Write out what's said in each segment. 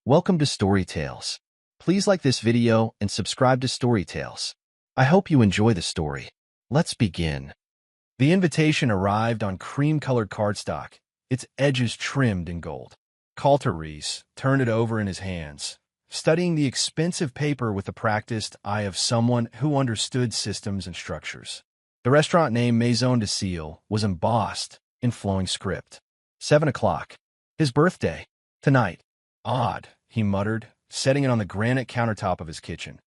Welcome to Story Tales. Please like this video and subscribe to Story Tales. I hope you enjoy the story. Let's begin. The invitation arrived on cream-colored cardstock, its edges trimmed in gold. Coulter Reese turned it over in his hands, studying the expensive paper with the practiced eye of someone who understood systems and structures. The restaurant name Maison de Cille was embossed in flowing script. 7 o'clock. His birthday. Tonight. Odd, he muttered, setting it on the granite countertop of his kitchen.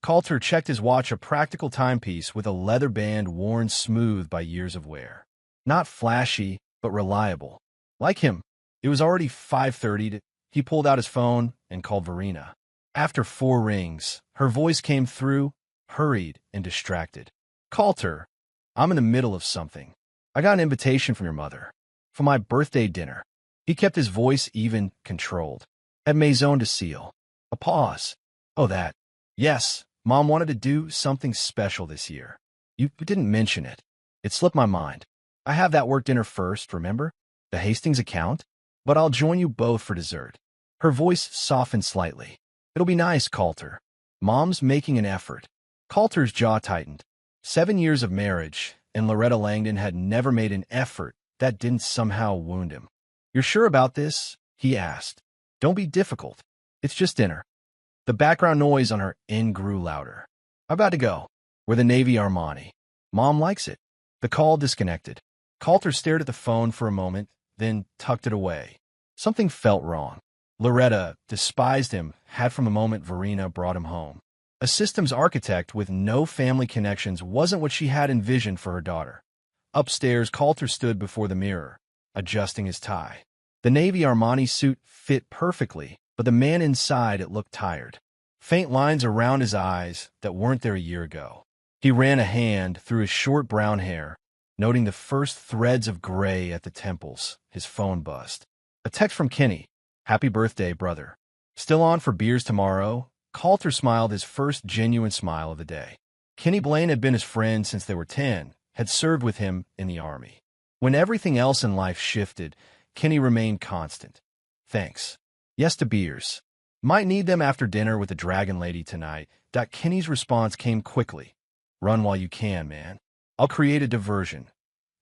Coulter checked his watch, a practical timepiece with a leather band worn smooth by years of wear. Not flashy, but reliable. Like him, it was already 5:30. He pulled out his phone and called Verena. After 4 rings, her voice came through, hurried and distracted. "Coulter, I'm in the middle of something. I got an invitation from your mother. For my birthday dinner." He kept his voice even, controlled. "At Maison de Cille." A pause. "Oh, that. Yes, Mom wanted to do something special this year. You didn't mention it. It slipped my mind. I have that work dinner first, remember? The Hastings account? But I'll join you both for dessert." Her voice softened slightly. "It'll be nice, Coulter. Mom's making an effort." Coulter's jaw tightened. 7 years of marriage, and Loretta Langdon had never made an effort that didn't somehow wound him. "You're sure about this?" he asked. "Don't be difficult. It's just dinner." The background noise on her end grew louder. "I'm about to go. We're the Navy Armani. Mom likes it." The call disconnected. Coulter stared at the phone for a moment, then tucked it away. Something felt wrong. Loretta despised him, had from the moment Verena brought him home. A systems architect with no family connections wasn't what she had envisioned for her daughter. Upstairs, Coulter stood before the mirror, adjusting his tie. The Navy Armani suit fit perfectly, but the man inside it looked tired. Faint lines around his eyes that weren't there a year ago. He ran a hand through his short brown hair, noting the first threads of gray at the temples. His phone buzzed. A text from Kenny. "Happy birthday, brother. Still on for beers tomorrow?" Coulter smiled, his first genuine smile of the day. Kenny Blaine had been his friend since they were 10, had served with him in the Army. When everything else in life shifted, Kenny remained constant. "Thanks. Yes to beers. Might need them after dinner with the Dragon Lady tonight." Kenny's response came quickly. "Run while you can, man. I'll create a diversion."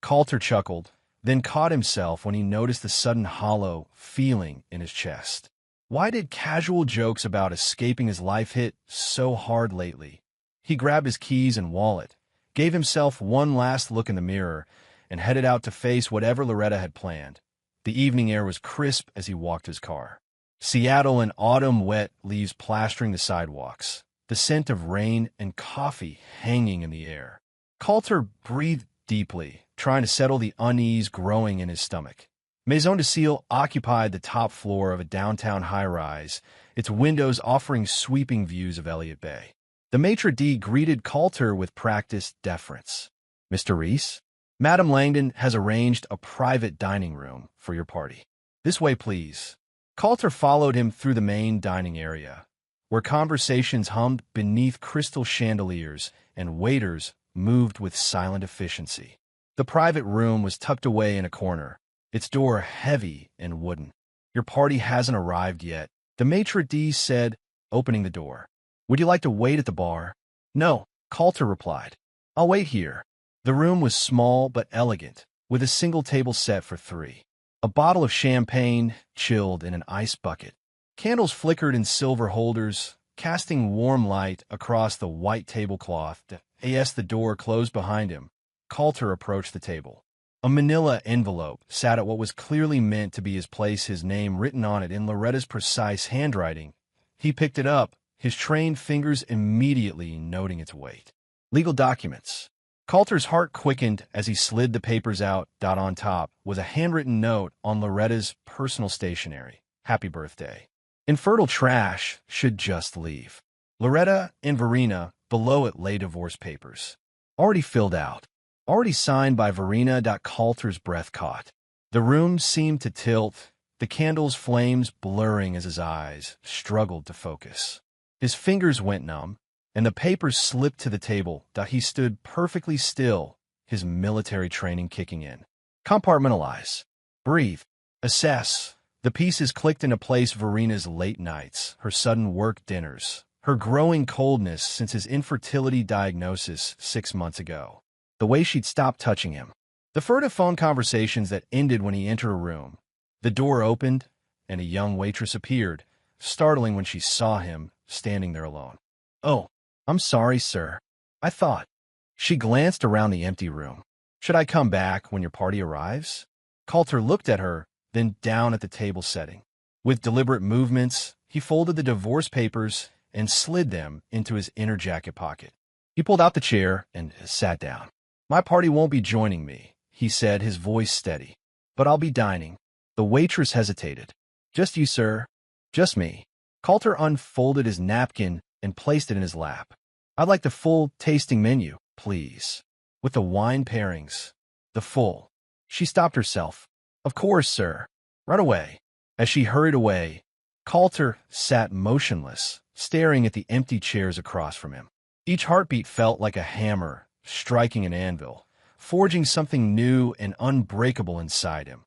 Coulter chuckled, then caught himself when he noticed the sudden hollow feeling in his chest. Why did casual jokes about escaping his life hit so hard lately? He grabbed his keys and wallet, gave himself one last look in the mirror, and headed out to face whatever Loretta had planned. The evening air was crisp as he walked his car. Seattle in autumn, wet leaves plastering the sidewalks, the scent of rain and coffee hanging in the air. Coulter breathed deeply, trying to settle the unease growing in his stomach. Maison de Cille occupied the top floor of a downtown high-rise, its windows offering sweeping views of Elliott Bay. The maitre d' greeted Coulter with practiced deference. "Mr. Reese, Madame Langdon has arranged a private dining room for your party. This way, please." Coulter followed him through the main dining area, where conversations hummed beneath crystal chandeliers and waiters moved with silent efficiency. The private room was tucked away in a corner, its door heavy and wooden. "Your party hasn't arrived yet," the maitre d' said, opening the door. "Would you like to wait at the bar?" "No," Coulter replied. "I'll wait here." The room was small but elegant, with a single table set for 3. A bottle of champagne chilled in an ice bucket. Candles flickered in silver holders, casting warm light across the white tablecloth. As the door closed behind him, Coulter approached the table. A manila envelope sat at what was clearly meant to be his place, his name written on it in Loretta's precise handwriting. He picked it up, his trained fingers immediately noting its weight. Legal documents. Coulter's heart quickened as he slid the papers out. On top was a handwritten note on Loretta's personal stationery. "Happy birthday. Infertile trash should just leave. Loretta and Verena." Below it lay divorce papers. Already filled out. Already signed by Verena. Coulter's breath caught. The room seemed to tilt, the candle's flames blurring as his eyes struggled to focus. His fingers went numb, and the papers slipped to the table. He stood perfectly still, his military training kicking in. Compartmentalize. Breathe. Assess. The pieces clicked into place: Verina's late nights, her sudden work dinners, her growing coldness since his infertility diagnosis 6 months ago, the way she'd stopped touching him, the furtive phone conversations that ended when he entered a room. The door opened, and a young waitress appeared, startling when she saw him standing there alone. "Oh, I'm sorry, sir. I thought." She glanced around the empty room. "Should I come back when your party arrives?" Coulter looked at her, then down at the table setting. With deliberate movements, he folded the divorce papers and slid them into his inner jacket pocket. He pulled out the chair and sat down. "My party won't be joining me," he said, his voice steady. "But I'll be dining." The waitress hesitated. "Just you, sir?" "Just me." Coulter unfolded his napkin and placed it in his lap. "I'd like the full tasting menu, please. With the wine pairings." The full. She stopped herself. "Of course, sir. Right away." As she hurried away, Coulter sat motionless, staring at the empty chairs across from him. Each heartbeat felt like a hammer striking an anvil, forging something new and unbreakable inside him.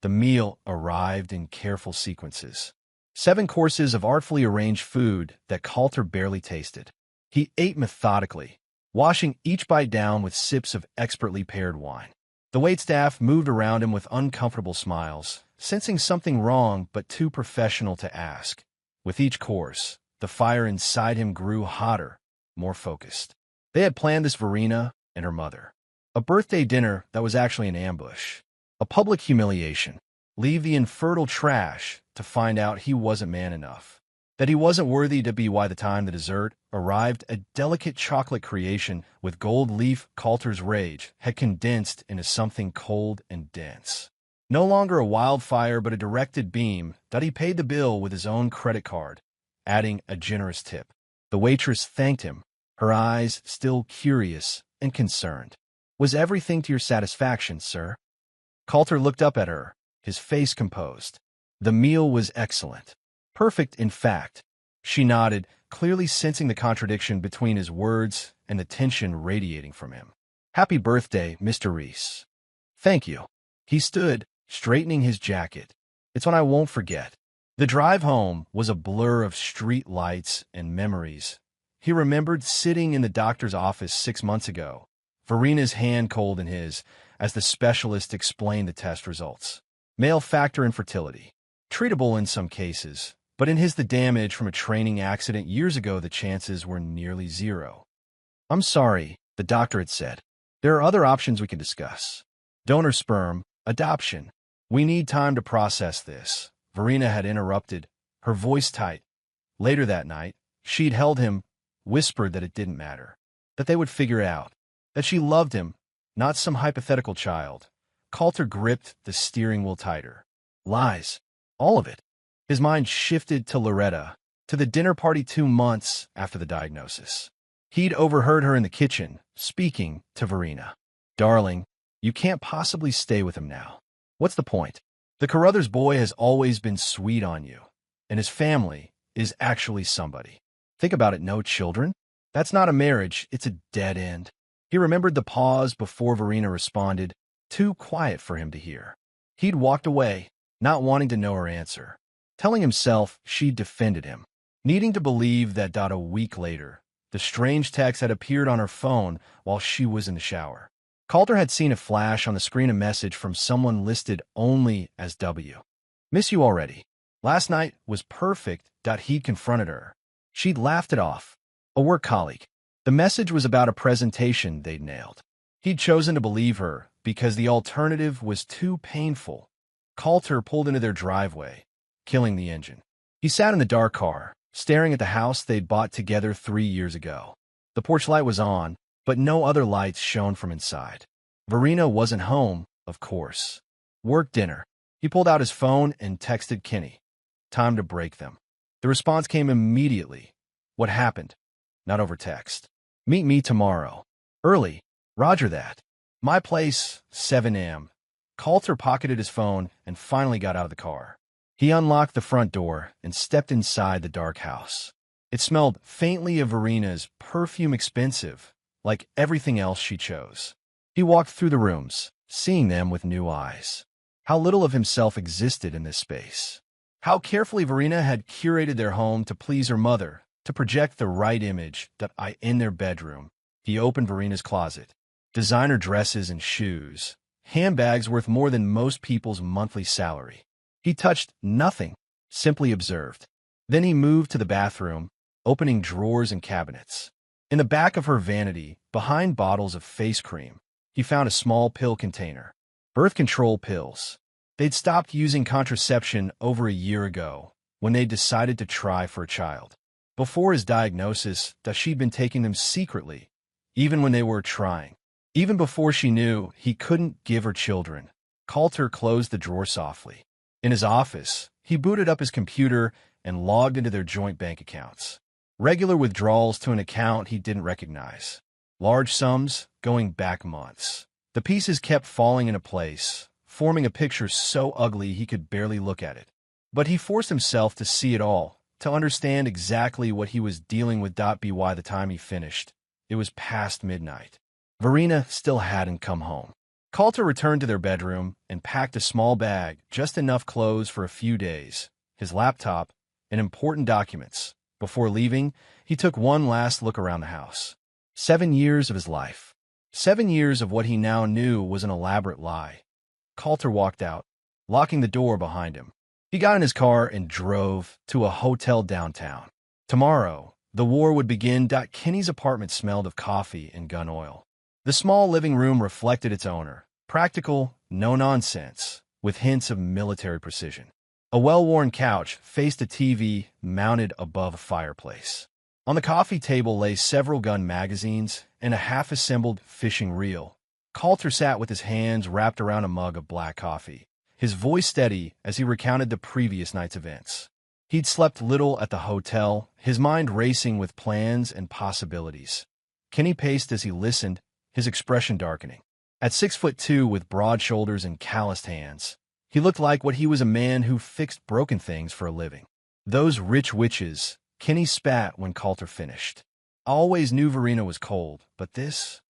The meal arrived in careful sequences. 7 courses of artfully arranged food that Coulter barely tasted. He ate methodically, washing each bite down with sips of expertly paired wine. The waitstaff moved around him with uncomfortable smiles, sensing something wrong but too professional to ask. With each course, the fire inside him grew hotter, more focused. They had planned this, Verina and her mother. A birthday dinner that was actually an ambush. A public humiliation. Leave the infertile trash to find out he wasn't man enough. That he wasn't worthy to be. By the time the dessert arrived, a delicate chocolate creation with gold leaf, Coulter's rage had condensed into something cold and dense. No longer a wildfire, but a directed beam. That he paid the bill with his own credit card, adding a generous tip. The waitress thanked him, her eyes still curious and concerned. "Was everything to your satisfaction, sir?" Coulter looked up at her, his face composed. "The meal was excellent. Perfect, in fact." She nodded, clearly sensing the contradiction between his words and the tension radiating from him. "Happy birthday, Mr. Reese." "Thank you." He stood, straightening his jacket. "It's one I won't forget." The drive home was a blur of street lights and memories. He remembered sitting in the doctor's office 6 months ago, Verina's hand cold in his, as the specialist explained the test results. Male factor infertility. Treatable in some cases, but in his, the damage from a training accident years ago, the chances were nearly zero. "I'm sorry," the doctor had said. "There are other options we can discuss. Donor sperm, adoption. We need time to process this." Verina had interrupted, her voice tight. Later that night, she'd held him, whispered that it didn't matter, that they would figure it out, that she loved him, not some hypothetical child. Coulter gripped the steering wheel tighter. Lies. All of it. His mind shifted to Loretta, to the dinner party 2 months after the diagnosis. He'd overheard her in the kitchen, speaking to Verina. "Darling, you can't possibly stay with him now. What's the point? The Carruthers boy has always been sweet on you, and his family is actually somebody. Think about it, no children? That's not a marriage, it's a dead end." He remembered the pause before Verina responded, too quiet for him to hear. He'd walked away, not wanting to know her answer, telling himself she'd defended him, needing to believe that. A week later, the strange text had appeared on her phone while she was in the shower. Coulter had seen a flash on the screen, a message from someone listed only as W. "Miss you already. Last night was perfect." He'd confronted her. She'd laughed it off. A work colleague. The message was about a presentation they'd nailed. He'd chosen to believe her because the alternative was too painful. Coulter pulled into their driveway, killing the engine. He sat in the dark car, staring at the house they'd bought together 3 years ago. The porch light was on, but no other lights shone from inside. Verina wasn't home, of course. Work dinner. He pulled out his phone and texted Kenny. Time to break them. The response came immediately. "What happened?" Not over text. "Meet me tomorrow. Early. Roger that. My place, 7 a.m. Coulter pocketed his phone and finally got out of the car. He unlocked the front door and stepped inside the dark house. It smelled faintly of Verina's perfume, expensive, like everything else she chose. He walked through the rooms, seeing them with new eyes. how little of himself existed in this space. How carefully Verena had curated their home to please her mother, to project the right image in their bedroom. He opened Verena's closet. Designer dresses and shoes, handbags worth more than most people's monthly salary. He touched nothing, simply observed. Then he moved to the bathroom, opening drawers and cabinets. In the back of her vanity, behind bottles of face cream, he found a small pill container. Birth control pills. They'd stopped using contraception over a year ago, when they decided to try for a child. Before his diagnosis, she'd been taking them secretly, even when they were trying. Even before she knew he couldn't give her children, Coulter closed the drawer softly. In his office, he booted up his computer and logged into their joint bank accounts. Regular withdrawals to an account he didn't recognize. Large sums going back months. The pieces kept falling into place, forming a picture so ugly he could barely look at it. But he forced himself to see it all, to understand exactly what he was dealing with. By the time he finished, it was past midnight. Verena still hadn't come home. Coulter returned to their bedroom and packed a small bag, just enough clothes for a few days, his laptop, and important documents. Before leaving, he took one last look around the house. 7 years of his life. 7 years of what he now knew was an elaborate lie. Coulter walked out, locking the door behind him. He got in his car and drove to a hotel downtown. Tomorrow, the war would begin. Kenny's apartment smelled of coffee and gun oil. The small living room reflected its owner, practical, no-nonsense, with hints of military precision. A well-worn couch faced a TV mounted above a fireplace. On the coffee table lay several gun magazines and a half-assembled fishing reel. Coulter sat with his hands wrapped around a mug of black coffee, his voice steady as he recounted the previous night's events. He'd slept little at the hotel, his mind racing with plans and possibilities. Kenny paced as he listened, his expression darkening. At 6'2", with broad shoulders and calloused hands, he looked like what he was, a man who fixed broken things for a living. Those rich witches, Kenny spat when Coulter finished. I always knew Verena was cold, but this?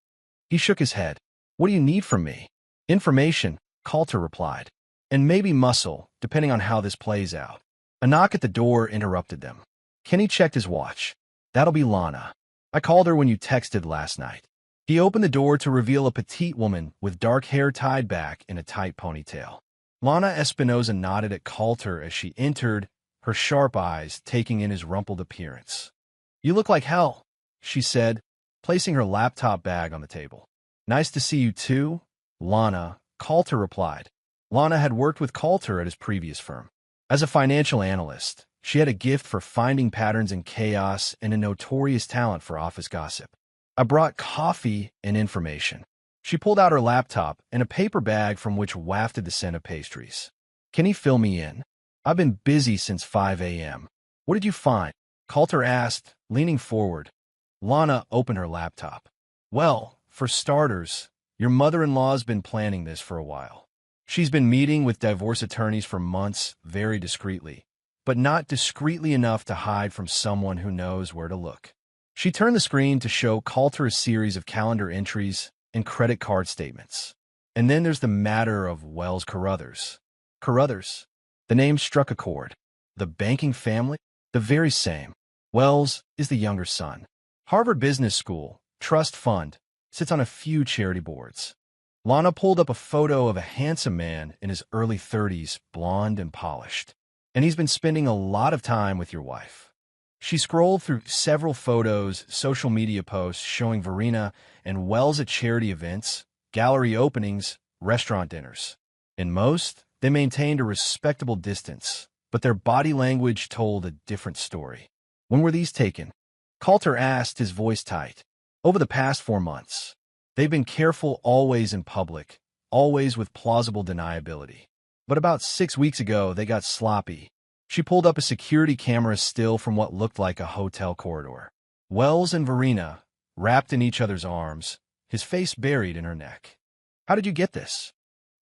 He shook his head. What do you need from me? Information, Coulter replied. And maybe muscle, depending on how this plays out. A knock at the door interrupted them. Kenny checked his watch. That'll be Lana. I called her when you texted last night. He opened the door to reveal a petite woman with dark hair tied back in a tight ponytail. Lana Espinosa nodded at Coulter as she entered, her sharp eyes taking in his rumpled appearance. You look like hell, she said, placing her laptop bag on the table. Nice to see you too, Lana, Coulter replied. Lana had worked with Coulter at his previous firm. As a financial analyst, she had a gift for finding patterns in chaos and a notorious talent for office gossip. I brought coffee and information. She pulled out her laptop and a paper bag from which wafted the scent of pastries. Can you fill me in? I've been busy since 5 a.m. What did you find? Coulter asked, leaning forward. Lana opened her laptop. Well, for starters, your mother-in-law's been planning this for a while. She's been meeting with divorce attorneys for months, very discreetly, but not discreetly enough to hide from someone who knows where to look. She turned the screen to show Coulter a series of calendar entries and credit card statements. And then there's the matter of Wells Carruthers. Carruthers. The name struck a chord. The banking family? The very same. Wells is the younger son. Harvard Business School, trust fund, sits on a few charity boards. Lana pulled up a photo of a handsome man in his early 30s, blonde and polished. And he's been spending a lot of time with your wife. She scrolled through several photos, social media posts showing Verena and Wells at charity events, gallery openings, restaurant dinners. In most, they maintained a respectable distance, but their body language told a different story. When were these taken? Coulter asked, his voice tight. Over the past 4 months. They've been careful, always in public, always with plausible deniability. But about 6 weeks ago, they got sloppy. She pulled up a security camera still from what looked like a hotel corridor. Wells and Verena, wrapped in each other's arms, his face buried in her neck. How did you get this?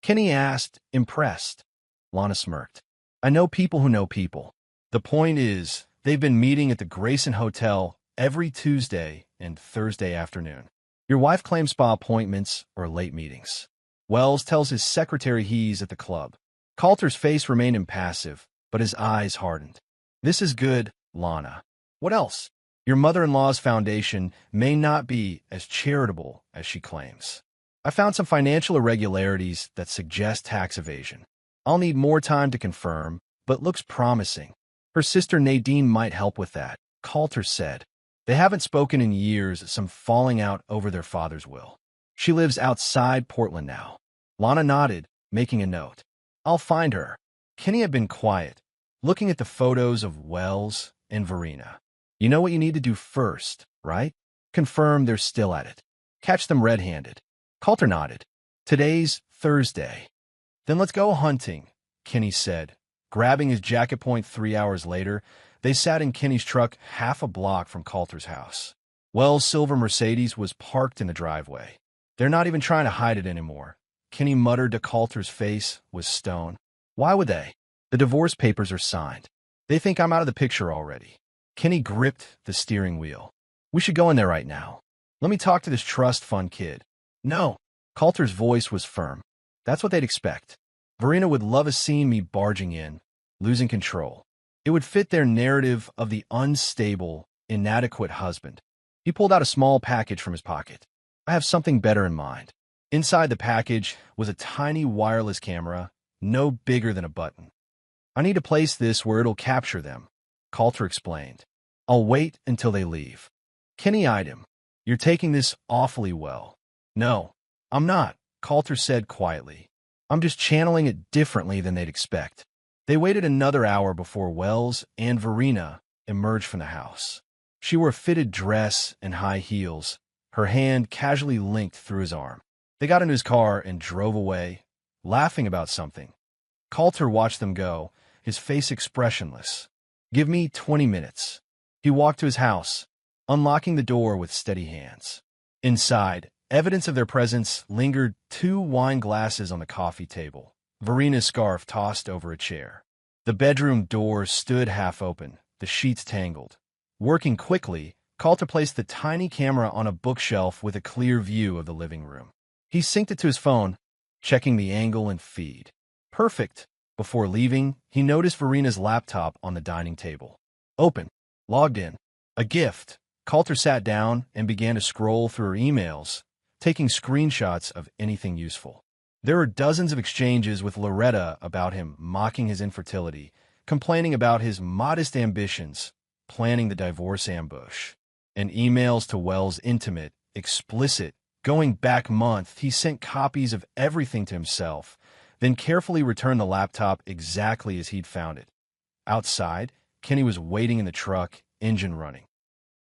Kenny asked, impressed. Lana smirked. I know people who know people. The point is, they've been meeting at the Grayson Hotel every Tuesday and Thursday afternoon. Your wife claims spa appointments or late meetings. Wells tells his secretary he's at the club. Coulter's face remained impassive, but his eyes hardened. This is good, Lana. What else? Your mother-in-law's foundation may not be as charitable as she claims. I found some financial irregularities that suggest tax evasion. I'll need more time to confirm, but looks promising. Her sister Nadine might help with that, Coulter said. They haven't spoken in years, some falling out over their father's will. She lives outside Portland now. Lana nodded, making a note. I'll find her. Kenny had been quiet, looking at the photos of Wells and Verena. You know what you need to do first, right? Confirm they're still at it. Catch them red-handed. Coulter nodded. Today's Thursday. Then let's go hunting, Kenny said. Grabbing his jacket point 3 hours later, they sat in Kenny's truck half a block from Coulter's house. Wells' silver Mercedes was parked in the driveway. They're not even trying to hide it anymore. Kenny muttered to Coulter's face was stone. Why would they? The divorce papers are signed. They think I'm out of the picture already. Kenny gripped the steering wheel. We should go in there right now. Let me talk to this trust fund kid. No. Coulter's voice was firm. That's what they'd expect. Verena would love a scene me barging in, losing control. It would fit their narrative of the unstable, inadequate husband. He pulled out a small package from his pocket. I have something better in mind. Inside the package was a tiny wireless camera, no bigger than a button. I need to place this where it'll capture them, Coulter explained. I'll wait until they leave. Kenny eyed him. You're taking this awfully well. No, I'm not, Coulter said quietly. I'm just channeling it differently than they'd expect. They waited another hour before Wells and Verena emerged from the house. She wore a fitted dress and high heels, her hand casually linked through his arm. They got into his car and drove away, laughing about something. Coulter watched them go, his face expressionless. Give me 20 minutes. He walked to his house, unlocking the door with steady hands. Inside, evidence of their presence lingered, 2 wine glasses on the coffee table, Verena's scarf tossed over a chair. The bedroom door stood half open, the sheets tangled. Working quickly, Coulter placed the tiny camera on a bookshelf with a clear view of the living room. He synced it to his phone, checking the angle and feed. Perfect. Before leaving, he noticed Verena's laptop on the dining table. Open. Logged in. A gift. Coulter sat down and began to scroll through her emails, taking screenshots of anything useful. There were dozens of exchanges with Loretta about him mocking his infertility, complaining about his modest ambitions, planning the divorce ambush, and emails to Wells intimate, explicit. Going back months, he sent copies of everything to himself, then carefully returned the laptop exactly as he'd found it. Outside, Kenny was waiting in the truck, engine running.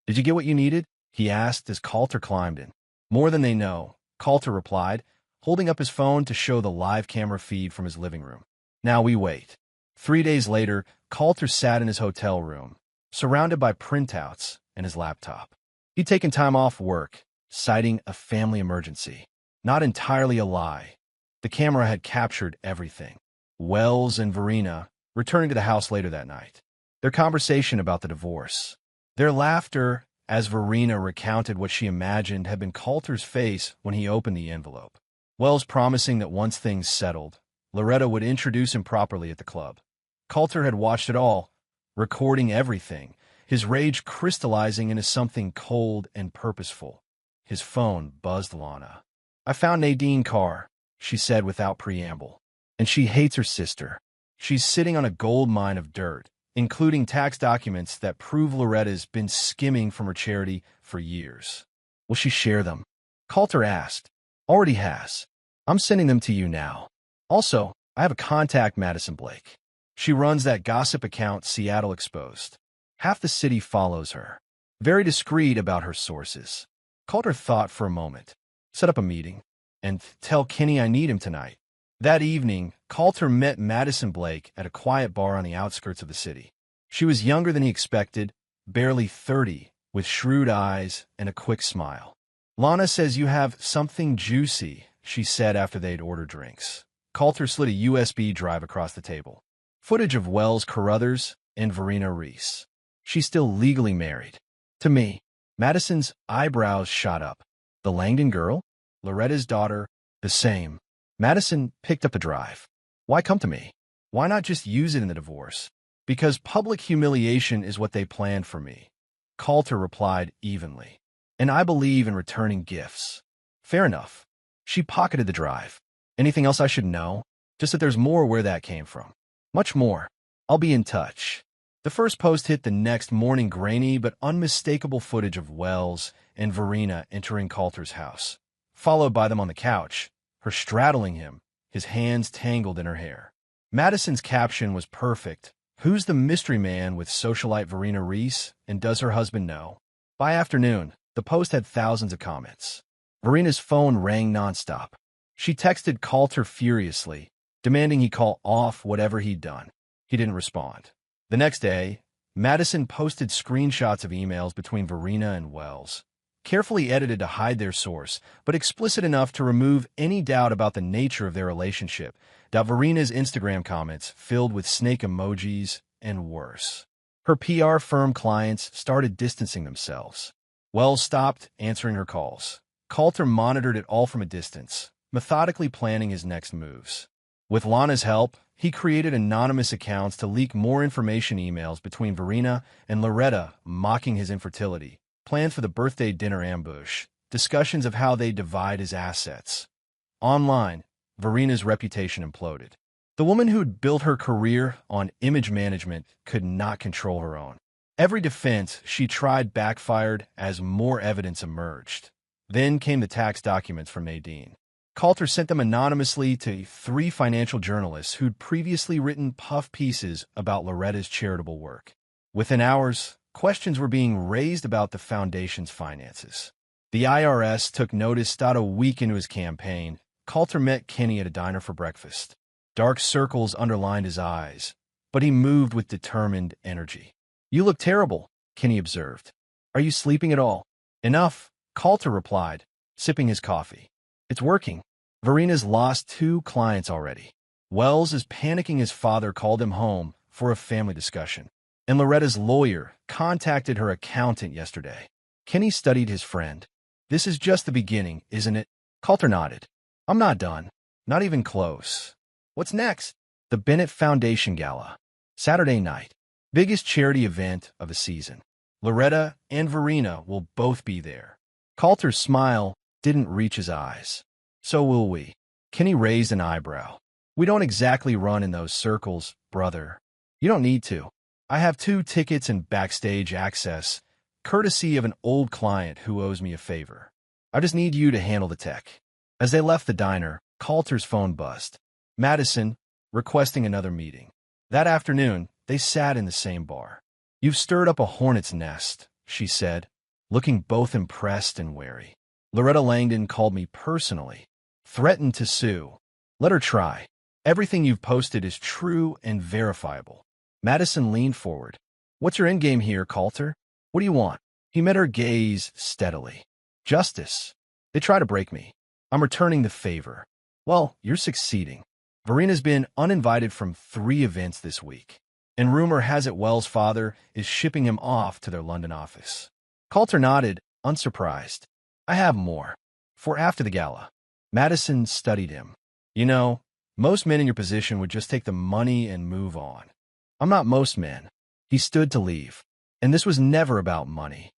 Did you get what you needed? He asked as Coulter climbed in. More than they know, Coulter replied, holding up his phone to show the live camera feed from his living room. Now we wait. 3 days later, Coulter sat in his hotel room, surrounded by printouts and his laptop. He'd taken time off work, citing a family emergency. Not entirely a lie. The camera had captured everything. Wells and Verena returning to the house later that night. Their conversation about the divorce. Their laughter as Verena recounted what she imagined had been Coulter's face when he opened the envelope. Wells promising that once things settled, Loretta would introduce him properly at the club. Coulter had watched it all, recording everything, his rage crystallizing into something cold and purposeful. His phone buzzed Lana. I found Nadine Carr, she said without preamble. And she hates her sister. She's sitting on a gold mine of dirt, including tax documents that prove Loretta's been skimming from her charity for years. Will she share them? Coulter asked. Already has. I'm sending them to you now. Also, I have a contact, Madison Blake. She runs that gossip account Seattle Exposed. Half the city follows her. Very discreet about her sources. Coulter thought for a moment. Set up a meeting. And tell Kenny I need him tonight. That evening, Coulter met Madison Blake at a quiet bar on the outskirts of the city. She was younger than he expected, barely 30, with shrewd eyes and a quick smile. Lana says you have something juicy, she said after they'd ordered drinks. Coulter slid a USB drive across the table. Footage of Wells Carruthers and Verena Reese. She's still legally married. To me. Madison's eyebrows shot up. The Langdon girl? Loretta's daughter? The same. Madison picked up the drive. Why come to me? Why not just use it in the divorce? Because public humiliation is what they planned for me. Coulter replied evenly. And I believe in returning gifts. Fair enough. She pocketed the drive. Anything else I should know? Just that there's more where that came from. Much more. I'll be in touch. The first post hit the next morning, grainy but unmistakable footage of Wells and Verena entering Coulter's house, followed by them on the couch, her straddling him, his hands tangled in her hair. Madison's caption was perfect. Who's the mystery man with socialite Verena Reese, and does her husband know? By afternoon, the post had thousands of comments. Verena's phone rang nonstop. She texted Coulter furiously, demanding he call off whatever he'd done. He didn't respond. The next day, Madison posted screenshots of emails between Verena and Wells, carefully edited to hide their source, but explicit enough to remove any doubt about the nature of their relationship. Verena's Instagram comments filled with snake emojis and worse. Her PR firm clients started distancing themselves. Wells stopped answering her calls. Coulter monitored it all from a distance, methodically planning his next moves. With Lana's help, he created anonymous accounts to leak more information emails between Verena and Loretta mocking his infertility, plans for the birthday dinner ambush, discussions of how they divide his assets. Online, Verena's reputation imploded. The woman who'd built her career on image management could not control her own. Every defense she tried backfired as more evidence emerged. Then came the tax documents from Nadine. Coulter sent them anonymously to 3 financial journalists who'd previously written puff pieces about Loretta's charitable work. Within hours, questions were being raised about the foundation's finances. The IRS took notice. A week into his campaign, Coulter met Kenny at a diner for breakfast. Dark circles underlined his eyes, but he moved with determined energy. "You look terrible," Kenny observed. "Are you sleeping at all?" "Enough," Coulter replied, sipping his coffee. "It's working. Verena's lost 2 clients already. Wells is panicking his father called him home for a family discussion. And Loretta's lawyer contacted her accountant yesterday." Kenny studied his friend. "This is just the beginning, isn't it?" Coulter nodded. "I'm not done. Not even close." "What's next?" "The Bennett Foundation Gala. Saturday night. Biggest charity event of the season. Loretta and Verena will both be there." Coulter's smile didn't reach his eyes. "So will we." Kenny raised an eyebrow. "We don't exactly run in those circles, brother." "You don't need to. I have 2 tickets and backstage access, courtesy of an old client who owes me a favor. I just need you to handle the tech." As they left the diner, Coulter's phone buzzed. Madison, requesting another meeting. That afternoon, they sat in the same bar. "You've stirred up a hornet's nest," she said, looking both impressed and wary. "Loretta Langdon called me personally. Threatened to sue. Let her try. Everything you've posted is true and verifiable." Madison leaned forward. "What's your endgame here, Coulter? What do you want?" He met her gaze steadily. "Justice. They try to break me. I'm returning the favor." "Well, you're succeeding. Verena's been uninvited from 3 events this week, and rumor has it Wells' father is shipping him off to their London office." Coulter nodded, unsurprised. "I have more. For after the gala." Madison studied him. "You know, most men in your position would just take the money and move on. I'm not most men." He stood to leave. And this was never about money.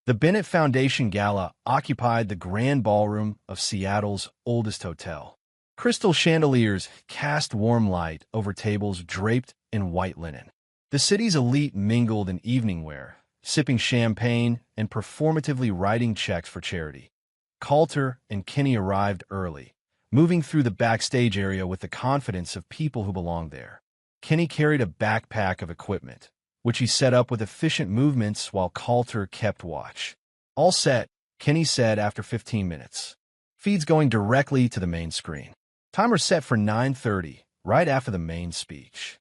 The Bennett Foundation Gala occupied the grand ballroom of Seattle's oldest hotel. Crystal chandeliers cast warm light over tables draped in white linen. The city's elite mingled in evening wear, sipping champagne and performatively writing checks for charity. Coulter and Kenny arrived early, moving through the backstage area with the confidence of people who belonged there. Kenny carried a backpack of equipment, which he set up with efficient movements while Coulter kept watch. "All set," Kenny said after 15 minutes. "Feeds going directly to the main screen. Timer set for 9:30, right after the main speech."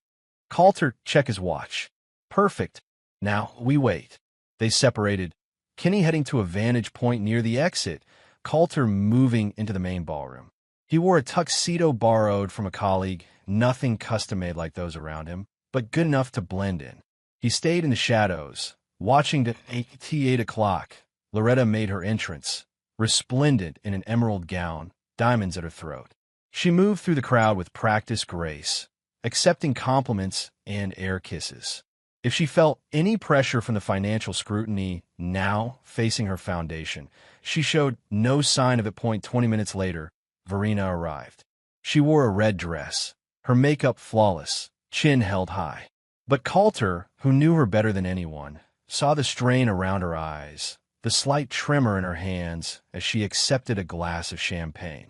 Coulter checked his watch. "Perfect. Now we wait." They separated, Kenny heading to a vantage point near the exit, Coulter moving into the main ballroom. He wore a tuxedo borrowed from a colleague, nothing custom-made like those around him, but good enough to blend in. He stayed in the shadows, watching at 8 o'clock. Loretta made her entrance, resplendent in an emerald gown, diamonds at her throat. She moved through the crowd with practiced grace, accepting compliments and air kisses. If she felt any pressure from the financial scrutiny now facing her foundation, she showed no sign of it. 20 minutes later, Verena arrived. She wore a red dress, her makeup flawless, chin held high. But Coulter, who knew her better than anyone, saw the strain around her eyes, the slight tremor in her hands as she accepted a glass of champagne.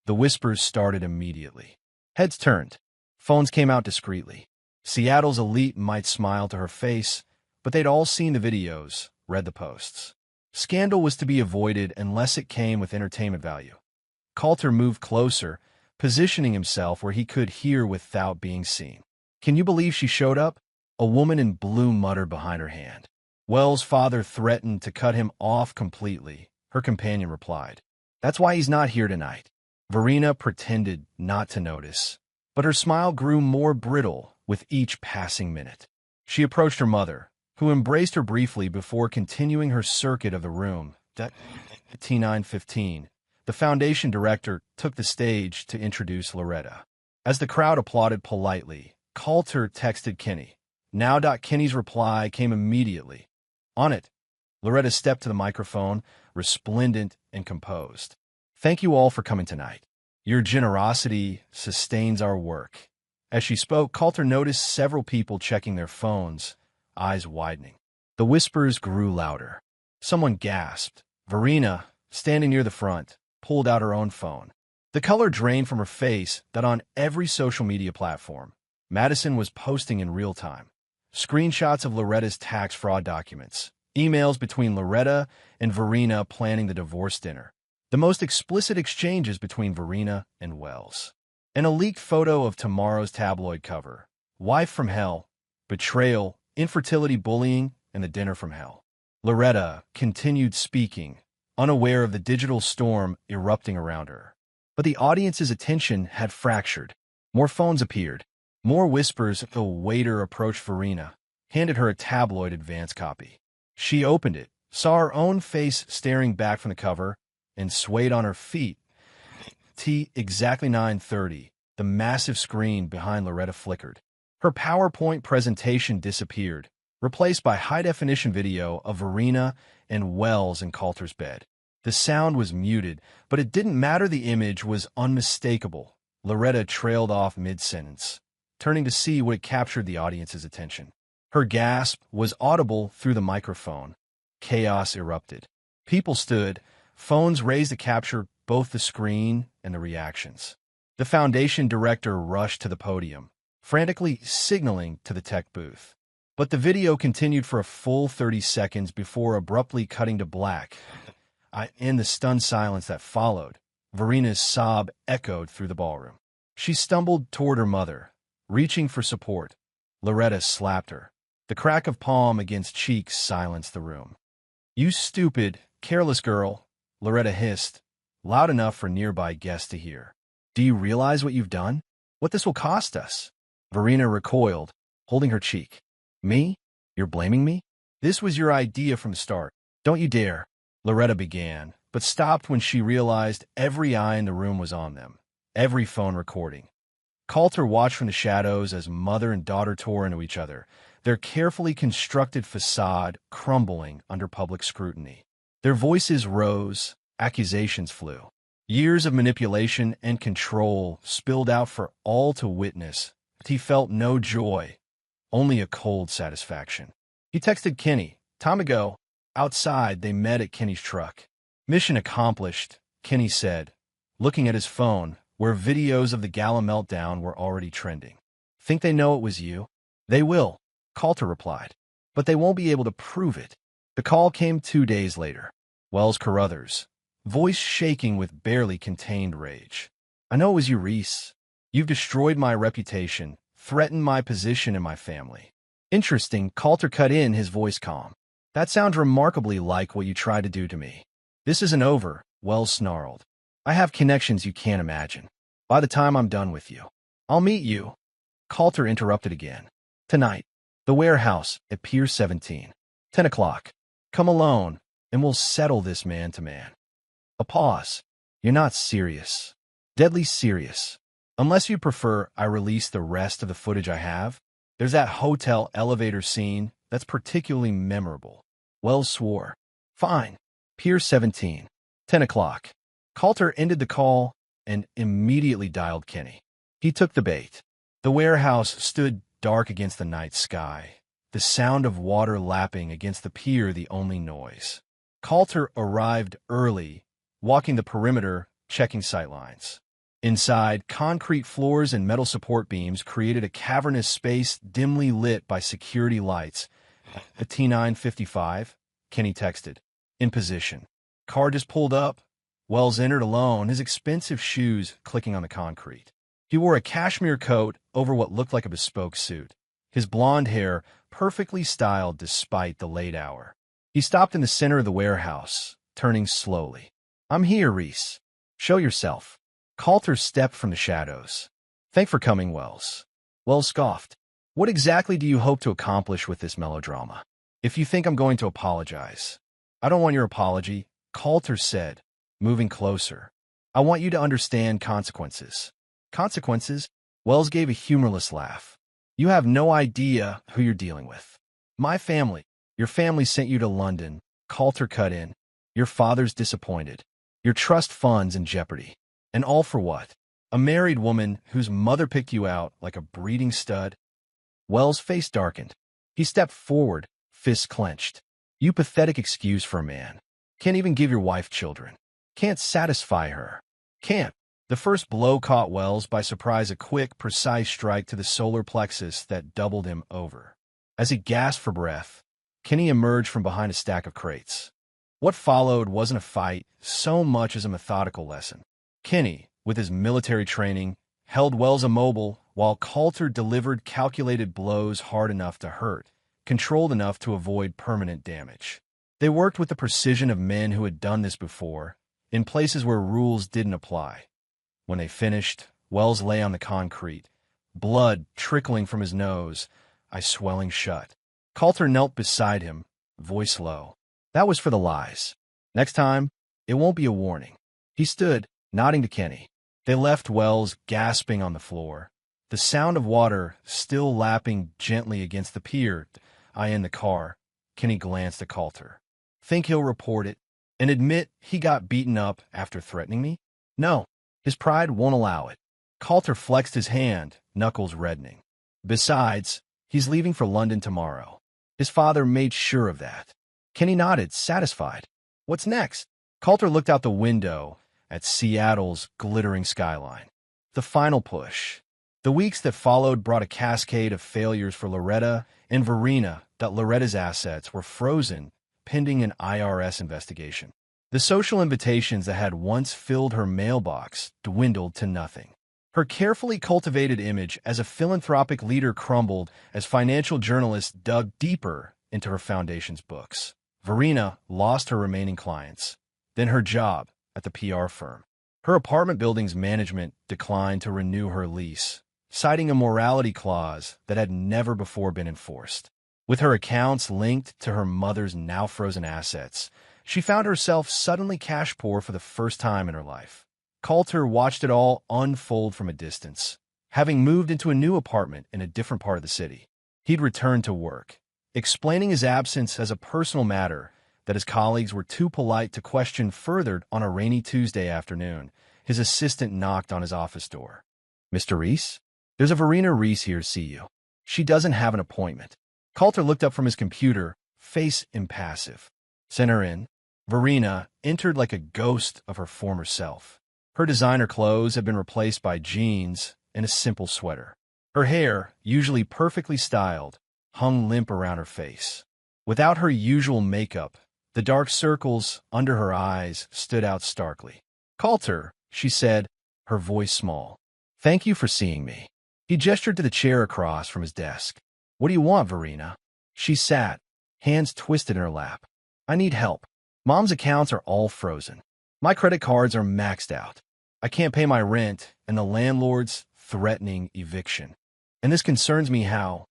The whispers started immediately. Heads turned. Phones came out discreetly. Seattle's elite might smile to her face, but they'd all seen the videos, read the posts. Scandal was to be avoided unless it came with entertainment value. Coulter moved closer, positioning himself where he could hear without being seen. "Can you believe she showed up?" A woman in blue muttered behind her hand. "Wells' father threatened to cut him off completely," her companion replied. "That's why he's not here tonight." Verena pretended not to notice, but her smile grew more brittle with each passing minute. She approached her mother, who embraced her briefly before continuing her circuit of the room. T915. The foundation director took the stage to introduce Loretta. As the crowd applauded politely, Coulter texted Kenny. Now. Kenny's reply came immediately. On it. Loretta stepped to the microphone, resplendent and composed. "Thank you all for coming tonight. Your generosity sustains our work." As she spoke, Coulter noticed several people checking their phones, eyes widening. The whispers grew louder. Someone gasped. Verena, standing near the front, pulled out her own phone. The color drained from her face that on every social media platform. Madison was posting in real time. Screenshots of Loretta's tax fraud documents. Emails between Loretta and Verena planning the divorce dinner. The most explicit exchanges between Verena and Wells. And a leaked photo of tomorrow's tabloid cover. Wife from hell, betrayal, infertility, bullying, and the dinner from hell. Loretta continued speaking, unaware of the digital storm erupting around her. But the audience's attention had fractured. More phones appeared. More whispers. The waiter approached Verena, handed her a tabloid advance copy. She opened it, saw her own face staring back from the cover, and swayed on her feet. Exactly 9:30, the massive screen behind Loretta flickered. Her PowerPoint presentation disappeared, replaced by high-definition video of Verena and Wells in Coulter's bed. The sound was muted, but it didn't matter. The image was unmistakable. Loretta trailed off mid-sentence, turning to see what had captured the audience's attention. Her gasp was audible through the microphone. Chaos erupted. People stood, phones raised to capture both the screen and the reactions. The foundation director rushed to the podium, frantically signaling to the tech booth. But the video continued for a full 30 seconds before abruptly cutting to black. In the stunned silence that followed, Verena's sob echoed through the ballroom. She stumbled toward her mother, reaching for support. Loretta slapped her. The crack of palm against cheeks silenced the room. "You stupid, careless girl," Loretta hissed, loud enough for nearby guests to hear. "Do you realize what you've done? What this will cost us?" Verena recoiled, holding her cheek. "Me? You're blaming me? This was your idea from the start. Don't you dare." Loretta began, but stopped when she realized every eye in the room was on them, every phone recording. Coulter watched from the shadows as mother and daughter tore into each other, their carefully constructed facade crumbling under public scrutiny. Their voices rose, accusations flew. Years of manipulation and control spilled out for all to witness, but he felt no joy, only a cold satisfaction. He texted Kenny. Time ago, outside, they met at Kenny's truck. "Mission accomplished," Kenny said, looking at his phone, where videos of the gala meltdown were already trending. "Think they know it was you?" "They will," Coulter replied, "but they won't be able to prove it." The call came 2 days later. Wells Carruthers, voice shaking with barely contained rage. "I know it was you, Reese. You've destroyed my reputation, threatened my position in my family." "Interesting," Coulter cut in, his voice calm. "That sounds remarkably like what you tried to do to me." "This isn't over," Wells snarled. "I have connections you can't imagine. By the time I'm done with you, I'll meet you." Coulter interrupted again. "Tonight, the warehouse at Pier 17. 10 o'clock. Come alone, and we'll settle this man to man." A pause. "You're not serious." "Deadly serious." Unless you prefer I release the rest of the footage I have, there's that hotel elevator scene that's particularly memorable. Wells swore. Fine. Pier 17. 10 o'clock. Coulter ended the call and immediately dialed Kenny. He took the bait. The warehouse stood dark against the night sky, the sound of water lapping against the pier the only noise. Coulter arrived early, walking the perimeter, checking sightlines. Inside, concrete floors and metal support beams created a cavernous space dimly lit by security lights. At T9:55, Kenny texted. In position. Car just pulled up. Wells entered alone, his expensive shoes clicking on the concrete. He wore a cashmere coat over what looked like a bespoke suit, his blonde hair perfectly styled despite the late hour. He stopped in the center of the warehouse, turning slowly. I'm here, Reese. Show yourself. Coulter stepped from the shadows. Thanks for coming, Wells. Wells scoffed. What exactly do you hope to accomplish with this melodrama? If you think I'm going to apologize. I don't want your apology, Coulter said, moving closer. I want you to understand consequences. Consequences? Wells gave a humorless laugh. You have no idea who you're dealing with. My family. Your family sent you to London. Coulter cut in. Your father's disappointed. Your trust funds in jeopardy. And all for what? A married woman whose mother picked you out like a breeding stud? Wells' face darkened. He stepped forward, fists clenched. You pathetic excuse for a man. Can't even give your wife children. Can't satisfy her. Can't. The first blow caught Wells by surprise, a quick, precise strike to the solar plexus that doubled him over. As he gasped for breath, Kenny emerged from behind a stack of crates. What followed wasn't a fight so much as a methodical lesson. Kenny, with his military training, held Wells immobile while Coulter delivered calculated blows hard enough to hurt, controlled enough to avoid permanent damage. They worked with the precision of men who had done this before, in places where rules didn't apply. When they finished, Wells lay on the concrete, blood trickling from his nose, eyes swelling shut. Coulter knelt beside him, voice low. That was for the lies. Next time, it won't be a warning. He stood, nodding to Kenny. They left Wells gasping on the floor, the sound of water still lapping gently against the pier. I in the car. Kenny glanced at Coulter. Think he'll report it and admit he got beaten up after threatening me? No, his pride won't allow it. Coulter flexed his hand, knuckles reddening. Besides, he's leaving for London tomorrow. His father made sure of that. Kenny nodded, satisfied. What's next? Coulter looked out the window at Seattle's glittering skyline. The final push. The weeks that followed brought a cascade of failures for Loretta and Verena. That Loretta's assets were frozen, pending an IRS investigation. The social invitations that had once filled her mailbox dwindled to nothing. Her carefully cultivated image as a philanthropic leader crumbled as financial journalists dug deeper into her foundation's books. Verena lost her remaining clients, then her job at the PR firm. Her apartment building's management declined to renew her lease, citing a morality clause that had never before been enforced. With her accounts linked to her mother's now-frozen assets, she found herself suddenly cash poor for the first time in her life. Coulter watched it all unfold from a distance. Having moved into a new apartment in a different part of the city, he'd returned to work, explaining his absence as a personal matter that his colleagues were too polite to question further. On a rainy Tuesday afternoon, his assistant knocked on his office door. Mr. Reese? There's a Verena Reese here to see you. She doesn't have an appointment. Coulter looked up from his computer, face impassive. Send her in. Verena entered like a ghost of her former self. Her designer clothes had been replaced by jeans and a simple sweater. Her hair, usually perfectly styled, hung limp around her face. Without her usual makeup, the dark circles under her eyes stood out starkly. Coulter, she said, her voice small. Thank you for seeing me. He gestured to the chair across from his desk. What do you want, Verena? She sat, hands twisted in her lap. I need help. Mom's accounts are all frozen. My credit cards are maxed out. I can't pay my rent, and the landlord's threatening eviction. And this concerns me how.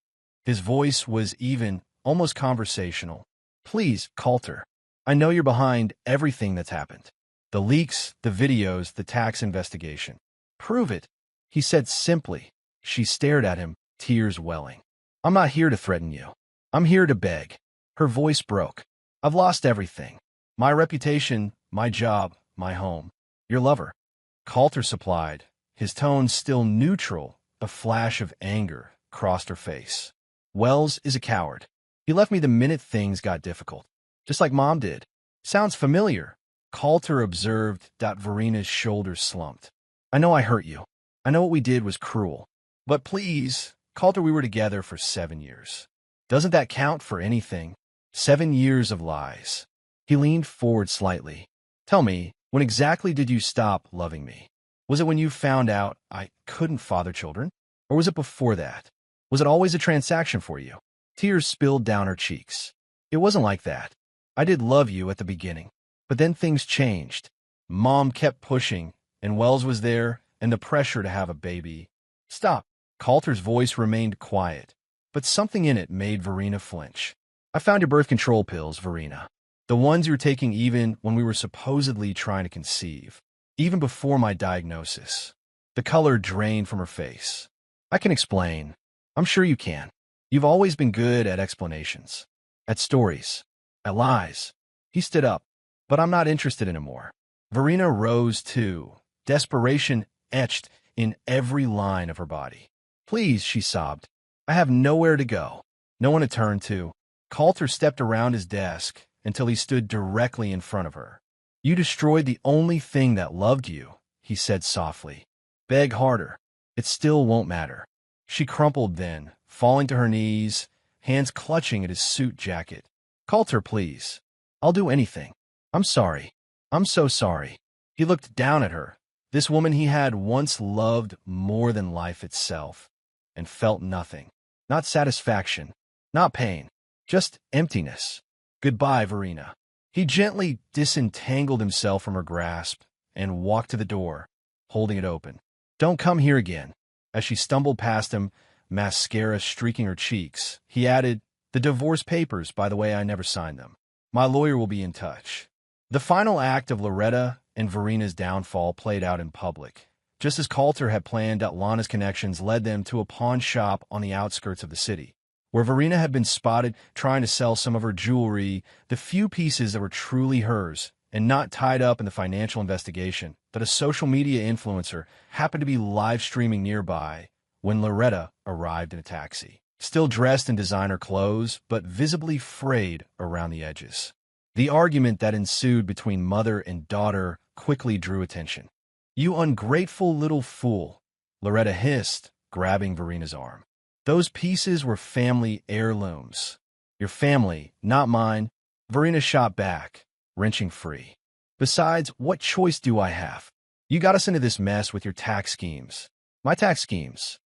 His voice was even, almost conversational. Please, Coulter. I know you're behind everything that's happened. The leaks, the videos, the tax investigation. Prove it. he said simply. She stared at him, tears welling. I'm not here to threaten you. I'm here to beg. Her voice broke. I've lost everything. My reputation, my job, my home. Your lover. Coulter supplied, his tone still neutral. A flash of anger crossed her face. Wells is a coward. He left me the minute things got difficult. Just like Mom did. Sounds familiar. Coulter observed. Verina's shoulders slumped. I know I hurt you. I know what we did was cruel. But please, Coulter, we were together for 7 years. Doesn't that count for anything? 7 years of lies. He leaned forward slightly. Tell me, when exactly did you stop loving me? Was it when you found out I couldn't father children? Or was it before that? Was it always a transaction for you? Tears spilled down her cheeks. It wasn't like that. I did love you at the beginning. But then things changed. Mom kept pushing, and Wells was there, and the pressure to have a baby. Stop. Coulter's voice remained quiet, but something in it made Verina flinch. I found your birth control pills, Verina. The ones you were taking even when we were supposedly trying to conceive. Even before my diagnosis. The color drained from her face. I can explain. I'm sure you can. You've always been good at explanations. At stories. At lies. He stood up. But I'm not interested anymore. Verina rose too, desperation etched in every line of her body. Please, she sobbed. I have nowhere to go. No one to turn to. Coulter stepped around his desk until he stood directly in front of her. You destroyed the only thing that loved you, he said softly. Beg harder. It still won't matter. She crumpled then, falling to her knees, hands clutching at his suit jacket. Coulter, please. I'll do anything. I'm sorry. I'm so sorry. He looked down at her, this woman he had once loved more than life itself, and felt nothing. Not satisfaction, not pain, just emptiness. Goodbye, Verina. He gently disentangled himself from her grasp and walked to the door, holding it open. Don't come here again. As she stumbled past him, mascara streaking her cheeks, he added, the divorce papers, by the way, I never signed them. My lawyer will be in touch. The final act of Loretta and Verina's downfall played out in public. Just as Coulter had planned, Lana's connections led them to a pawn shop on the outskirts of the city, where Verina had been spotted trying to sell some of her jewelry, the few pieces that were truly hers, and not tied up in the financial investigation. That a social media influencer happened to be live streaming nearby when Loretta arrived in a taxi, still dressed in designer clothes, but visibly frayed around the edges. The argument that ensued between mother and daughter quickly drew attention. You ungrateful little fool, Loretta hissed, grabbing Verina's arm. Those pieces were family heirlooms. Your family, not mine. Verina shot back, wrenching free. Besides, what choice do I have? You got us into this mess with your tax schemes. My tax schemes.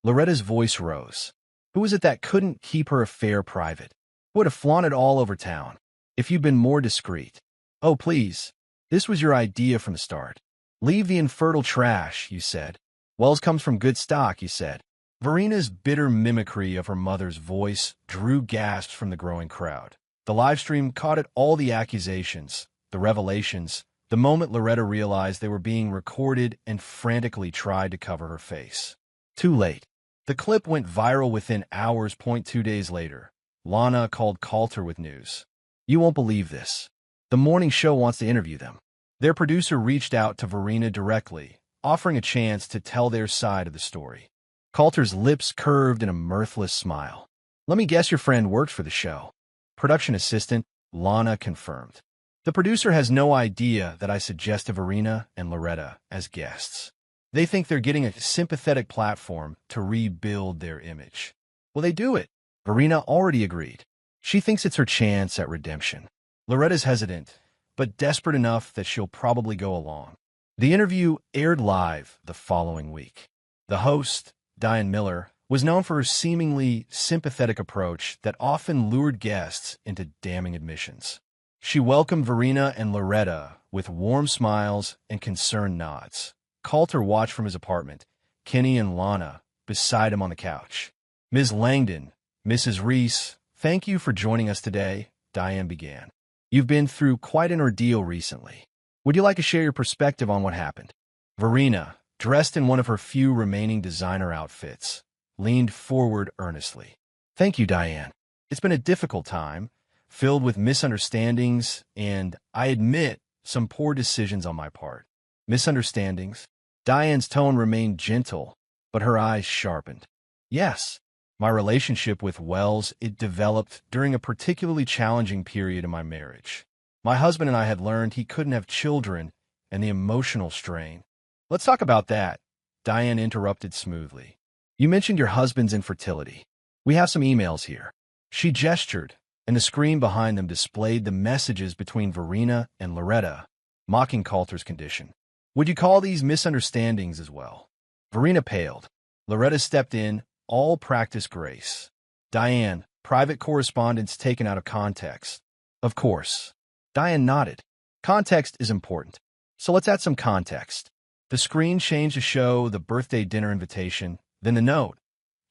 Loretta's voice rose. Who was it that couldn't keep her affair private? Who would have flaunted all over town? If you'd been more discreet. Oh, please. This was your idea from the start. Leave the infertile trash, you said. Wells comes from good stock, you said. Verina's bitter mimicry of her mother's voice drew gasps from the growing crowd. The livestream caught at all the accusations, the revelations, the moment Loretta realized they were being recorded and frantically tried to cover her face. Too late. The clip went viral within hours. 2 days later, Lana called Coulter with news. You won't believe this. The morning show wants to interview them. Their producer reached out to Verina directly, offering a chance to tell their side of the story. Coulter's lips curved in a mirthless smile. Let me guess your friend worked for the show. Production assistant, Lana confirmed. The producer has no idea that I suggested Verina and Loretta as guests. They think they're getting a sympathetic platform to rebuild their image. Will they do it? Verina already agreed. She thinks it's her chance at redemption. Loretta's hesitant, but desperate enough that she'll probably go along. The interview aired live the following week. The host, Diane Miller, was known for her seemingly sympathetic approach that often lured guests into damning admissions. She welcomed Verina and Loretta with warm smiles and concerned nods. Coulter watched from his apartment, Kenny and Lana beside him on the couch. Ms. Langdon, Mrs. Reese, thank you for joining us today, Diane began. You've been through quite an ordeal recently. Would you like to share your perspective on what happened? Verina, dressed in one of her few remaining designer outfits, leaned forward earnestly. "Thank you, Diane. It's been a difficult time, filled with misunderstandings and, I admit, some poor decisions on my part." "Misunderstandings?" Diane's tone remained gentle, but her eyes sharpened. "Yes. My relationship with Wells, it developed during a particularly challenging period in my marriage. My husband and I had learned he couldn't have children, and the emotional strain." "Let's talk about that," Diane interrupted smoothly. "You mentioned your husband's infertility. We have some emails here." She gestured, and the screen behind them displayed the messages between Verena and Loretta, mocking Coulter's condition. "Would you call these misunderstandings as well?" Verena paled. Loretta stepped in, all practice grace. "Diane, private correspondence taken out of context." "Of course." Diane nodded. "Context is important. So let's add some context." The screen changed to show the birthday dinner invitation, then the note.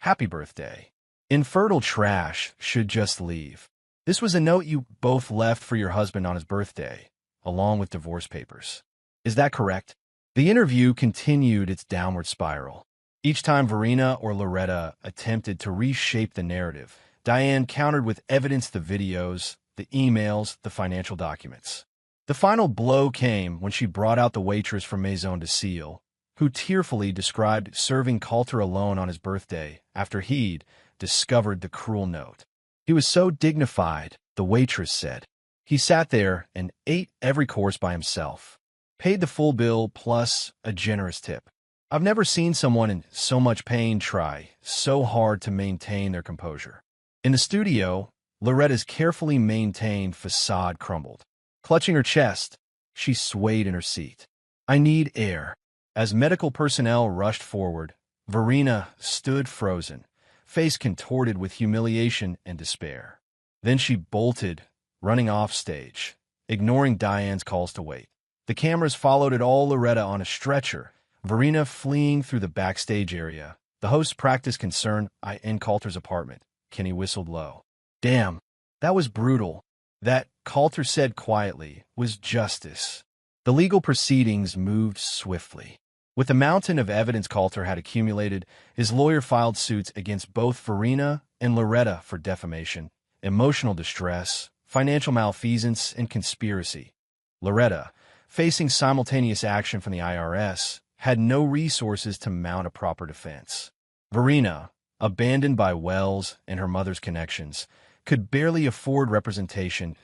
"Happy birthday. Infertile trash should just leave." This was a note you both left for your husband on his birthday, along with divorce papers. Is that correct? The interview continued its downward spiral. Each time Verena or Loretta attempted to reshape the narrative, Diane countered with evidence: the videos, the emails, the financial documents. The final blow came when she brought out the waitress from Maison de Cille, who tearfully described serving Coulter alone on his birthday after he'd discovered the cruel note. "He was so dignified," the waitress said. "He sat there and ate every course by himself. Paid the full bill plus a generous tip. I've never seen someone in so much pain try so hard to maintain their composure." In the studio, Loretta's carefully maintained facade crumbled. Clutching her chest, she swayed in her seat. "I need air." As medical personnel rushed forward, Verena stood frozen, face contorted with humiliation and despair. Then she bolted, running off stage, ignoring Diane's calls to wait. The cameras followed it all: Loretta on a stretcher, Verena fleeing through the backstage area, the host's practice concern in Coulter's apartment. Kenny whistled low. "Damn, that was brutal." That, Coulter said quietly, was justice. The legal proceedings moved swiftly. With the mountain of evidence Coulter had accumulated, his lawyer filed suits against both Verena and Loretta for defamation, emotional distress, financial malfeasance, and conspiracy. Loretta, facing simultaneous action from the IRS, had no resources to mount a proper defense. Verena, abandoned by Wells and her mother's connections, could barely afford representation.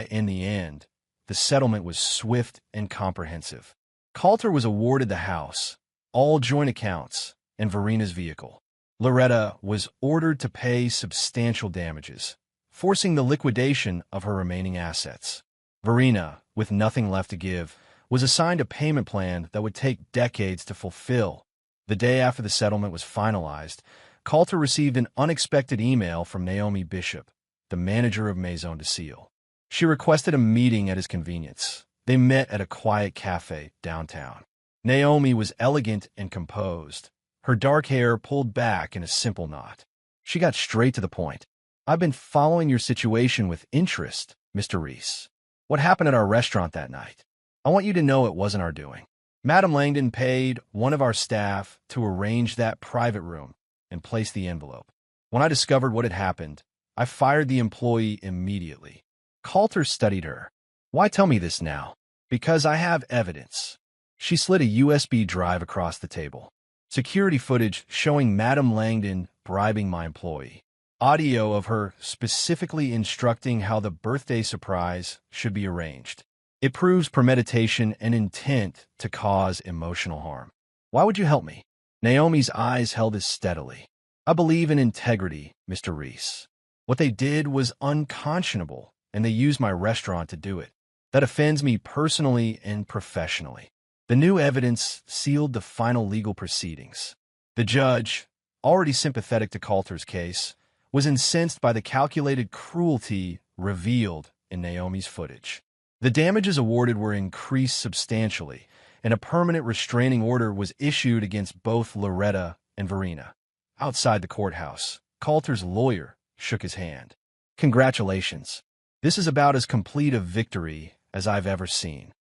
In the end, the settlement was swift and comprehensive. Coulter was awarded the house, all joint accounts, and Verena's vehicle. Loretta was ordered to pay substantial damages, forcing the liquidation of her remaining assets. Verena, with nothing left to give, was assigned a payment plan that would take decades to fulfill. The day after the settlement was finalized, Coulter received an unexpected email from Naomi Bishop, the manager of Maison de Cille. She requested a meeting at his convenience. They met at a quiet cafe downtown. Naomi was elegant and composed, her dark hair pulled back in a simple knot. She got straight to the point. "I've been following your situation with interest, Mr. Reese. What happened at our restaurant that night? I want you to know it wasn't our doing. Madam Langdon paid one of our staff to arrange that private room and place the envelope. When I discovered what had happened, I fired the employee immediately." Coulter studied her. "Why tell me this now?" "Because I have evidence." She slid a USB drive across the table. "Security footage showing Madam Langdon bribing my employee. Audio of her specifically instructing how the birthday surprise should be arranged. It proves premeditation and intent to cause emotional harm. Why would you help me?" Naomi's eyes held as steadily. "I believe in integrity, Mr. Reese. What they did was unconscionable, and they used my restaurant to do it. That offends me personally and professionally." The new evidence sealed the final legal proceedings. The judge, already sympathetic to Coulter's case, was incensed by the calculated cruelty revealed in Naomi's footage. The damages awarded were increased substantially, and a permanent restraining order was issued against both Loretta and Verena. Outside the courthouse, Coulter's lawyer shook his hand. "Congratulations. This is about as complete a victory as I've ever seen."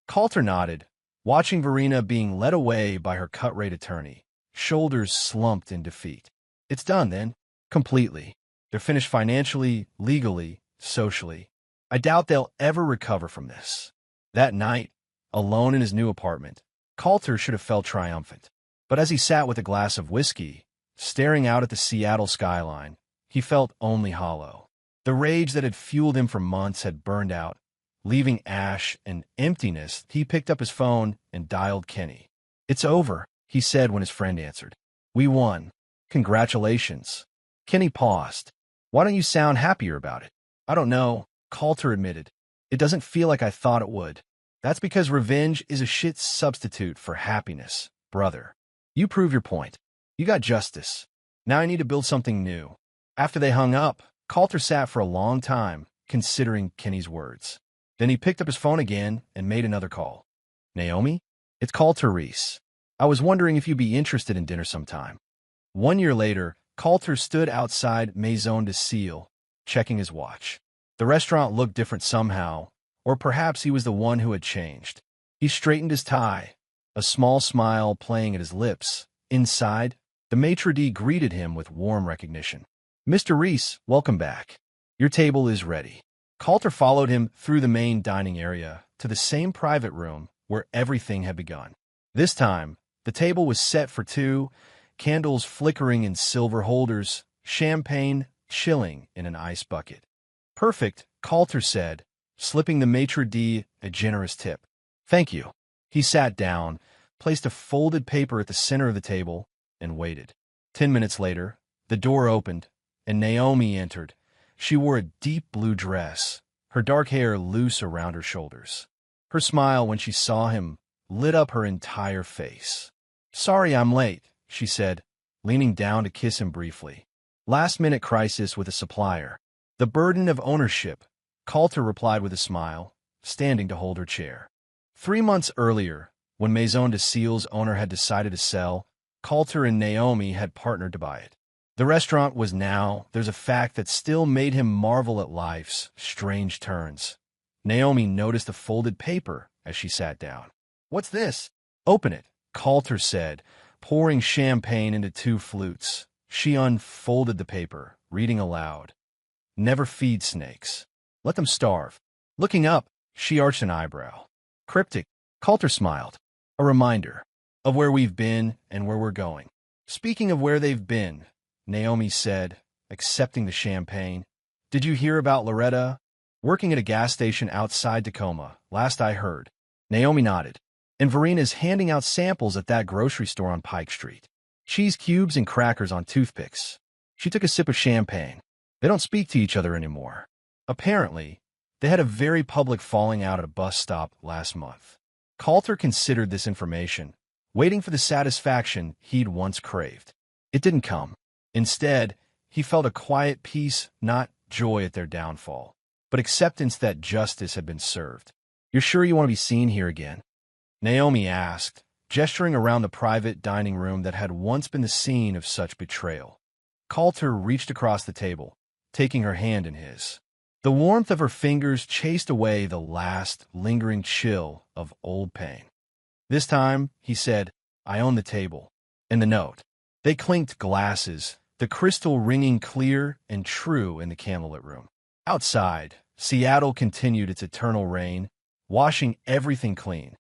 Coulter nodded, watching Verena being led away by her cut-rate attorney, shoulders slumped in defeat. It's done, then. Completely. They're finished financially, legally, socially. I doubt they'll ever recover from this. That night, alone in his new apartment, Coulter should have felt triumphant. But as he sat with a glass of whiskey, staring out at the Seattle skyline, he felt only hollow. The rage that had fueled him for months had burned out, leaving ash and emptiness. He picked up his phone and dialed Kenny. "It's over," he said when his friend answered. "We won. Congratulations." Kenny paused. "Why don't you sound happier about it?" "I don't know," Coulter admitted. "It doesn't feel like I thought it would." "That's because revenge is a shit substitute for happiness, brother. You prove your point. You got justice. Now I need to build something new." After they hung up, Coulter sat for a long time, considering Kenny's words. Then he picked up his phone again and made another call. "Naomi? It's Coulter Reese. I was wondering if you'd be interested in dinner sometime." 1 year later, Coulter stood outside Maison de Cille, checking his watch. The restaurant looked different somehow, or perhaps he was the one who had changed. He straightened his tie, a small smile playing at his lips. Inside, the maitre d' greeted him with warm recognition. "Mr. Reese, welcome back. Your table is ready." Coulter followed him through the main dining area to the same private room where everything had begun. This time, the table was set for two, candles flickering in silver holders, champagne chilling in an ice bucket. "Perfect," Coulter said, slipping the maitre d' a generous tip. "Thank you." He sat down, placed a folded paper at the center of the table, and waited. 10 minutes later, the door opened, and Naomi entered. She wore a deep blue dress, her dark hair loose around her shoulders. Her smile when she saw him lit up her entire face. "Sorry I'm late," she said, leaning down to kiss him briefly. "Last-minute crisis with a supplier. The burden of ownership," Coulter replied with a smile, standing to hold her chair. 3 months earlier, when Maison de Cille's owner had decided to sell, Coulter and Naomi had partnered to buy it. The restaurant was now, there's a fact that still made him marvel at life's strange turns. Naomi noticed a folded paper as she sat down. "What's this?" "Open it," Coulter said, pouring champagne into 2 flutes. She unfolded the paper, reading aloud. "Never feed snakes. Let them starve." Looking up, she arched an eyebrow. "Cryptic," Coulter smiled. "A reminder of where we've been and where we're going." "Speaking of where they've been," Naomi said, accepting the champagne. "Did you hear about Loretta? Working at a gas station outside Tacoma, last I heard." Naomi nodded. "And Verena's handing out samples at that grocery store on Pike Street. Cheese cubes and crackers on toothpicks." She took a sip of champagne. "They don't speak to each other anymore. Apparently, they had a very public falling out at a bus stop last month." Coulter considered this information, waiting for the satisfaction he'd once craved. It didn't come. Instead, he felt a quiet peace, not joy at their downfall, but acceptance that justice had been served. "You're sure you want to be seen here again?" Naomi asked, gesturing around the private dining room that had once been the scene of such betrayal. Coulter reached across the table, taking her hand in his. The warmth of her fingers chased away the last, lingering chill of old pain. "This time," he said, "I own the table." And the note. They clinked glasses, the crystal ringing clear and true in the candlelit room. Outside, Seattle continued its eternal rain, washing everything clean.